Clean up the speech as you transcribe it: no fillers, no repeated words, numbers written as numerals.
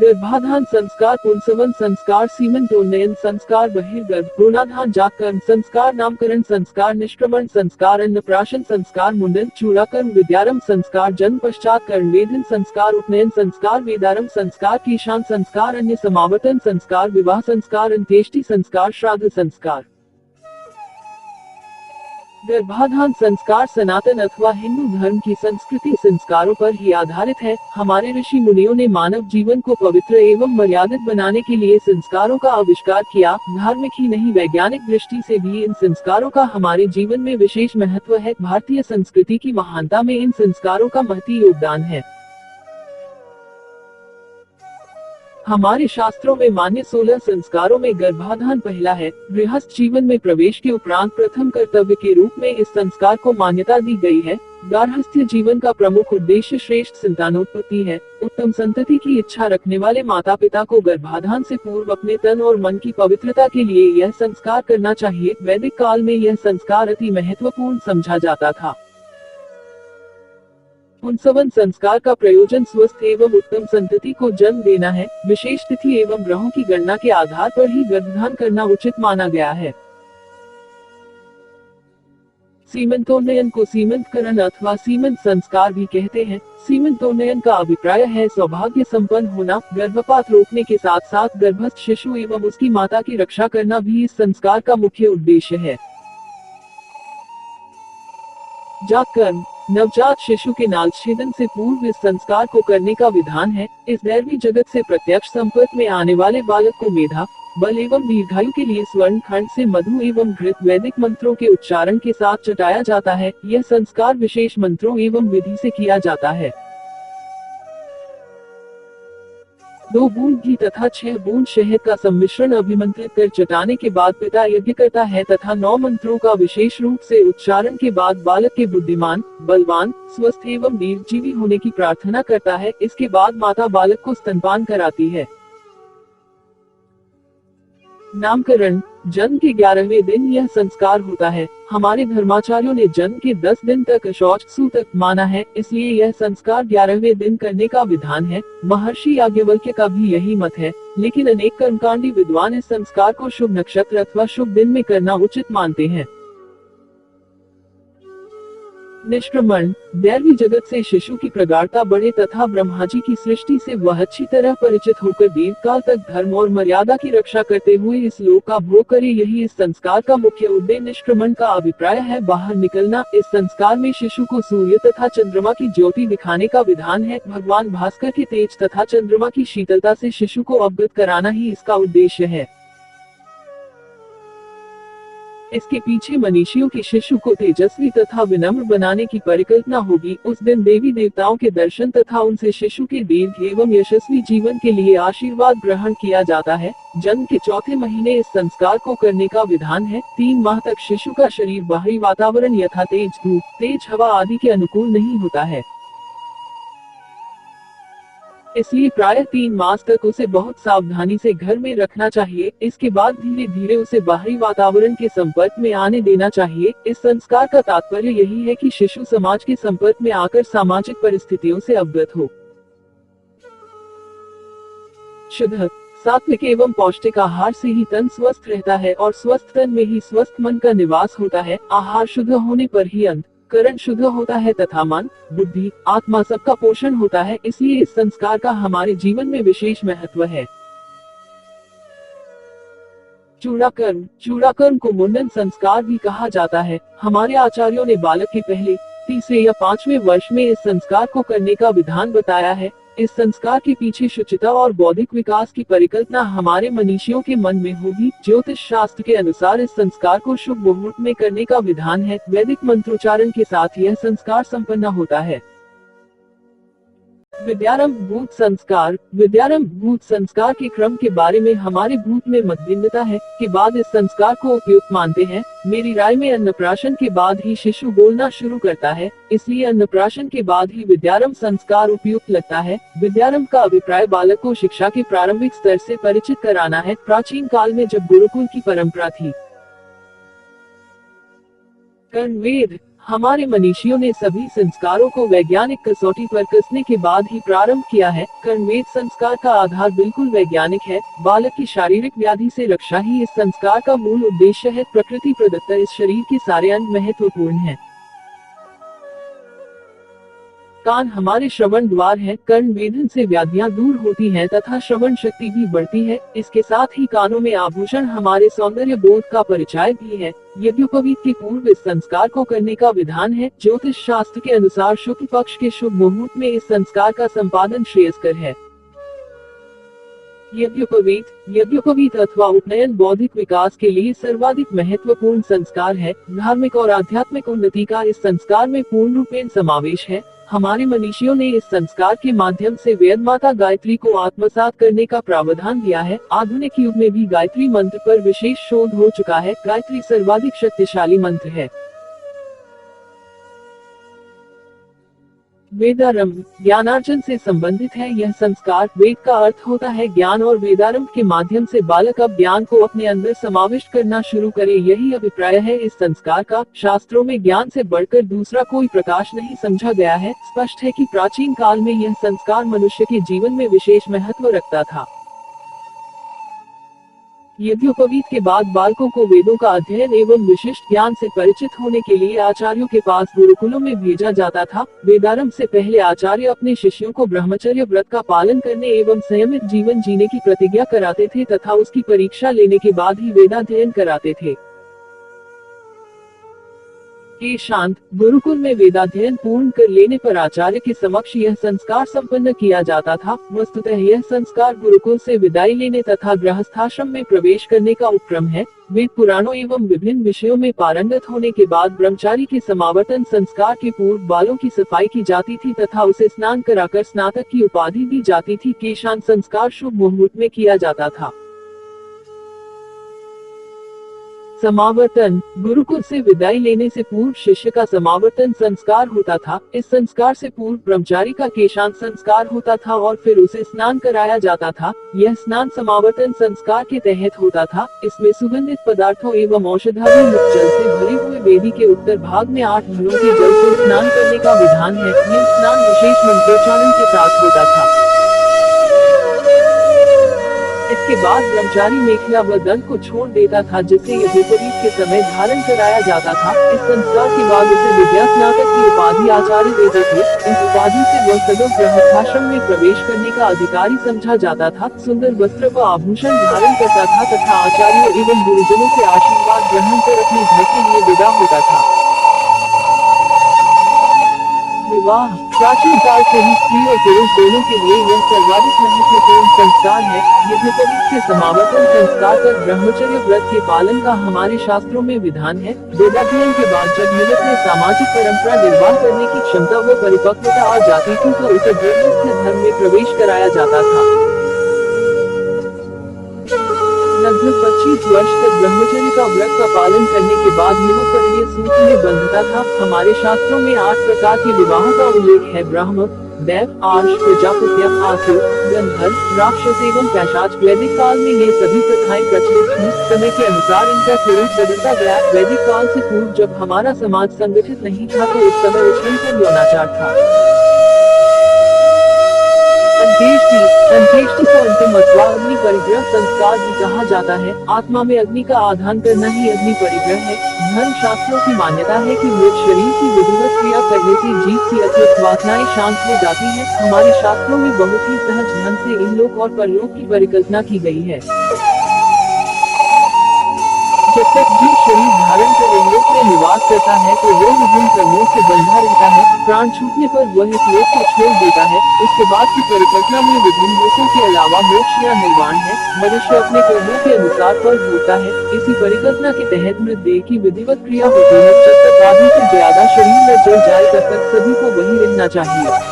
गर्भाधान संस्कार, पुंसवन संस्कार, सीमंतोन्नयन संस्कार, बहिर्गर्भ भ्रूणाधान, जातकर्म संस्कार, नामकरण संस्कार, निष्क्रमण संस्कार, अन्नप्राशन संस्कार, मुंडन, चूड़ाकर्म, विद्यारंभ संस्कार, जन्म पश्चात कर्णवेधन संस्कार, उपनयन संस्कार, वेदारंभ संस्कार, कीशान संस्कार, अन्य समावर्तन संस्कार, विवाह संस्कार, अंत्येष्टि संस्कार, श्राद्ध संस्कार। गर्भाधान संस्कार सनातन अथवा हिंदू धर्म की संस्कृति संस्कारों पर ही आधारित है। हमारे ऋषि मुनियों ने मानव जीवन को पवित्र एवं मर्यादित बनाने के लिए संस्कारों का आविष्कार किया। धार्मिक ही नहीं, वैज्ञानिक दृष्टि से भी इन संस्कारों का हमारे जीवन में विशेष महत्व है। भारतीय संस्कृति की महानता में इन संस्कारों का महती योगदान है। हमारे शास्त्रों में मान्य 16 संस्कारों में गर्भाधान पहला है। गृहस्थ जीवन में प्रवेश के उपरांत प्रथम कर्तव्य के रूप में इस संस्कार को मान्यता दी गई है। गार्हस्थ्य जीवन का प्रमुख उद्देश्य श्रेष्ठ संतानोत्पत्ति है। उत्तम संतति की इच्छा रखने वाले माता पिता को गर्भाधान से पूर्व अपने तन और मन की पवित्रता के लिए यह संस्कार करना चाहिए। वैदिक काल में यह संस्कार अति महत्वपूर्ण समझा जाता था। पुंसवन संस्कार का प्रयोजन स्वस्थ एवं उत्तम संतति को जन्म देना है। विशेष तिथि एवं ग्रहों की गणना के आधार पर ही गर्भधान करना उचित माना गया है। सीमंतोन्नयन को सीमंतकरण अथवा सीमंत संस्कार भी कहते हैं। सीमंतोन्नयन का अभिप्राय है सौभाग्य संपन्न होना। गर्भपात रोकने के साथ साथ गर्भस्थ शिशु एवं उसकी माता की रक्षा करना भी इस संस्कार का मुख्य उद्देश्य है। जातकर्म, नवजात शिशु के नाल छेदन से पूर्व इस संस्कार को करने का विधान है। इस दैवी जगत से प्रत्यक्ष संपर्क में आने वाले बालक को मेधा, बल एवं दीर्घायु के लिए स्वर्ण खंड से मधु एवं घृत वैदिक मंत्रों के उच्चारण के साथ चटाया जाता है। यह संस्कार विशेष मंत्रों एवं विधि से किया जाता है। 2 बूंद घी तथा 6 बूंद शहद का सम्मिश्रण अभिमंत्रित कर चटाने के बाद पिता यज्ञ करता है तथा 9 मंत्रों का विशेष रूप से उच्चारण के बाद बालक के बुद्धिमान, बलवान, स्वस्थ एवं दीर्घजीवी होने की प्रार्थना करता है। इसके बाद माता बालक को स्तनपान कराती है। नामकरण, जन्म के 11वें दिन यह संस्कार होता है। हमारे धर्माचार्यों ने जन्म के 10 दिन तक अशौच सूतक माना है, इसलिए यह संस्कार 11वें दिन करने का विधान है। महर्षि याज्ञवल्क्य का भी यही मत है, लेकिन अनेक कर्मकांडी विद्वान इस संस्कार को शुभ नक्षत्र अथवा शुभ दिन में करना उचित मानते हैं। निष्क्रमण, दैवी जगत से शिशु की प्रगाढ़ता बढ़े तथा ब्रह्मा जी की सृष्टि से वह अच्छी तरह परिचित होकर दीर्घकाल तक धर्म और मर्यादा की रक्षा करते हुए इस लोक का भोग करे, यही इस संस्कार का मुख्य उद्देश्य। निष्क्रमण का अभिप्राय है बाहर निकलना। इस संस्कार में शिशु को सूर्य तथा चंद्रमा की ज्योति दिखाने का विधान है। भगवान भास्कर के तेज तथा चंद्रमा की शीतलता से शिशु को अवगत कराना ही इसका उद्देश्य है। इसके पीछे मनीषियों की शिशु को तेजस्वी तथा विनम्र बनाने की परिकल्पना होगी। उस दिन देवी देवताओं के दर्शन तथा उनसे शिशु के दीर्घ एवं यशस्वी जीवन के लिए आशीर्वाद ग्रहण किया जाता है। जन्म के 4थे महीने इस संस्कार को करने का विधान है। 3 माह तक शिशु का शरीर बाहरी वातावरण यथा तेज धूप, तेज हवा आदि के अनुकूल नहीं होता है, इसलिए प्रायः 3 मास तक उसे बहुत सावधानी से घर में रखना चाहिए। इसके बाद धीरे धीरे उसे बाहरी वातावरण के संपर्क में आने देना चाहिए। इस संस्कार का तात्पर्य यही है कि शिशु समाज के संपर्क में आकर सामाजिक परिस्थितियों से अवगत हो। शुद्ध, सात्विक एवं पौष्टिक आहार से ही तन स्वस्थ रहता है और स्वस्थ तन में ही स्वस्थ मन का निवास होता है। आहार शुद्ध होने पर ही अंतःकरण शुद्ध होता है तथा मन, बुद्धि, आत्मा सबका पोषण होता है। इसलिए इस संस्कार का हमारे जीवन में विशेष महत्व है। चूड़ाकर्म, चूड़ाकर्म को मुंडन संस्कार भी कहा जाता है। हमारे आचार्यों ने बालक के पहले, तीसरे या 5वें वर्ष में इस संस्कार को करने का विधान बताया है। इस संस्कार के पीछे शुचिता और बौद्धिक विकास की परिकल्पना हमारे मनीषियों के मन में होगी। ज्योतिष शास्त्र के अनुसार इस संस्कार को शुभ मुहूर्त में करने का विधान है। वैदिक मंत्रोच्चारण के साथ यह संस्कार संपन्न होता है। विद्यारंभ भूत संस्कार, विद्यारंभ भूत संस्कार के क्रम के बारे में हमारे भूत में मतभिन्नता है। के बाद इस संस्कार को उपयुक्त मानते हैं। मेरी राय में अन्नप्राशन के बाद ही शिशु बोलना शुरू करता है, इसलिए अन्नप्राशन के बाद ही विद्यारंभ संस्कार उपयुक्त लगता है। विद्यारंभ का अभिप्राय बालक को शिक्षा के प्रारंभिक स्तर से परिचित कराना है। प्राचीन काल में जब गुरुकुल की परंपरा थी, कर्णवेद, हमारे मनीषियों ने सभी संस्कारों को वैज्ञानिक कसौटी पर कसने के बाद ही प्रारंभ किया है। कर्मवेद संस्कार का आधार बिल्कुल वैज्ञानिक है। बालक की शारीरिक व्याधि से रक्षा ही इस संस्कार का मूल उद्देश्य है। प्रकृति प्रदत्त इस शरीर के सारे अंग महत्वपूर्ण हैं। कान हमारे श्रवण द्वार है। कर्ण वेधन से व्याधियां दूर होती हैं तथा श्रवण शक्ति भी बढ़ती है। इसके साथ ही कानों में आभूषण हमारे सौंदर्य बोध का परिचय भी है। यज्ञोपवीत के पूर्व इस संस्कार को करने का विधान है। ज्योतिष शास्त्र के अनुसार शुक्ल पक्ष के शुभ मुहूर्त में इस संस्कार का संपादन श्रेयस्कर है। यज्ञोपवीत अथवा उपनयन बौद्धिक विकास के लिए सर्वाधिक महत्वपूर्ण संस्कार है। धार्मिक और आध्यात्मिक उन्नति का इस संस्कार में पूर्ण रूपेण समावेश है। हमारे मनीषियों ने इस संस्कार के माध्यम से वेद माता गायत्री को आत्मसात करने का प्रावधान दिया है। आधुनिक युग में भी गायत्री मंत्र पर विशेष शोध हो चुका है। गायत्री सर्वाधिक शक्तिशाली मंत्र है। वेदारंभ ज्ञानार्जन से संबंधित है। यह संस्कार वेद का अर्थ होता है ज्ञान, और वेदारंभ के माध्यम से बालक अब ज्ञान को अपने अंदर समाविष्ट करना शुरू करे, यही अभिप्राय है इस संस्कार का। शास्त्रों में ज्ञान से बढ़कर दूसरा कोई प्रकाश नहीं समझा गया है। स्पष्ट है कि प्राचीन काल में यह संस्कार मनुष्य के जीवन में विशेष महत्व रखता था। यज्ञोपवीत के बाद बालकों को वेदों का अध्ययन एवं विशिष्ट ज्ञान से परिचित होने के लिए आचार्यों के पास गुरुकुलों में भेजा जाता था। वेदारंभ से पहले आचार्य अपने शिष्यों को ब्रह्मचर्य व्रत का पालन करने एवं संयमित जीवन जीने की प्रतिज्ञा कराते थे तथा उसकी परीक्षा लेने के बाद ही वेदाध्ययन कराते थे। शांत गुरुकुल में वेदाध्ययन पूर्ण कर लेने पर आचार्य के समक्ष यह संस्कार संपन्न किया जाता था। वस्तुतः यह संस्कार गुरुकुल से विदाई लेने तथा गृहस्थाश्रम में प्रवेश करने का उपक्रम है। वेद पुराणों एवं विभिन्न विषयों में पारंगत होने के बाद ब्रह्मचारी के समावर्तन संस्कार के पूर्व बालों की सफाई की जाती थी तथा उसे स्नान कराकर स्नातक की उपाधि दी जाती थी। केशांत संस्कार शुभ मुहूर्त में किया जाता था। समावर्तन गुरुकुल से विदाई लेने से पूर्व शिष्य का समावर्तन संस्कार होता था। इस संस्कार से पूर्व ब्रह्मचारी का केशांत संस्कार होता था और फिर उसे स्नान कराया जाता था। यह स्नान समावर्तन संस्कार के तहत होता था। इसमें सुगंधित पदार्थों एवं औषधालय मुक्त जल से भरे हुए वेदी के उत्तर भाग में 8 घड़ों के जल से स्नान करने का विधान है। यह स्नान विशेष मंत्रोच्चारण के साथ होता था। इसके बाद ब्रह्मचारी मेखला व दंड को छोड़ देता था, जिसे यज्ञोपवीत के समय धारण कराया जाता था। इस संस्कार के बाद उसे विद्या स्नातक की उपाधि आचार्य देते थे। इस उपाधि से वह सदैव गृहस्थाश्रम में प्रवेश करने का अधिकारी समझा जाता था। सुंदर वस्त्र व आभूषण धारण करता था तथा आचार्यों एवं गुरुजनों से आशीर्वाद ग्रहण कर अपने घर के लिए विदा होता था। विवाह प्राचीन काल से ही स्त्री और पुरुष दोनों के लिए यह सर्वाधिक महत्वपूर्ण संस्कार है। यज्ञोपवीत के समावर्तन संस्कार कर ब्रह्मचर्य व्रत के पालन का हमारे शास्त्रों में विधान है। वेदाध्ययन के बाद जब युवक में सामाजिक परंपरा निर्वाह करने की क्षमता व परिपक्वता आ जाती थी तो उसे गृहस्थ धर्म में प्रवेश कराया जाता था। लगभग 25 वर्ष तक ब्रह्मचर्य का व्रत का पालन करने के बाद युवक परिणय सूत्र में बंधता था। हमारे शास्त्रों में 8 प्रकार के विवाहों का उल्लेख है। ब्राह्मण, देव, आर्ष, प्रजापत्य, आसुर, गंधर्व, राक्षस एवं पैशाच। वैदिक काल में ये सभी प्रथाएं प्रचलित थीं। समय के अनुसार इनका स्वरूप बदलता गया। वैदिक काल से पूर्व जब हमारा समाज संगठित नहीं था तो उस समय उच्छृंखल यौनाचार था। अंत्येष्टि को अंतिम अथवा अग्नि परिग्रह संस्कार भी कहा जाता है। आत्मा में अग्नि का आधान करना ही अग्नि परिग्रह है। धर्म शास्त्रों की मान्यता है कि मृत शरीर की विधिवत क्रिया करने से जीव की अतिरिक्त वासनाएं शांत हो जाती है। हमारे शास्त्रों में बहुत ही सहज ढंग से इहलोक और परलोक की परिकल्पना की गई है। जब तक जीव शरीर धारण कर इहलोक में निवास करता है तो वह विभिन्न कर्मों से बंधा रहता है। प्राण छूटने पर वह इस लोक को छोड़ देता है। उसके बाद की परिकल्पना में विभिन्न लोकों के अलावा मोक्ष या निर्वाण है। मनुष्य अपने कर्मों के अनुसार फल भोगता है। इसी परिकल्पना के तहत मृतदेह की विधिवत क्रिया होती है। जब तक आधी से ज्यादा शरीर में जल जाए तब तक सभी को वहीं रहना चाहिए।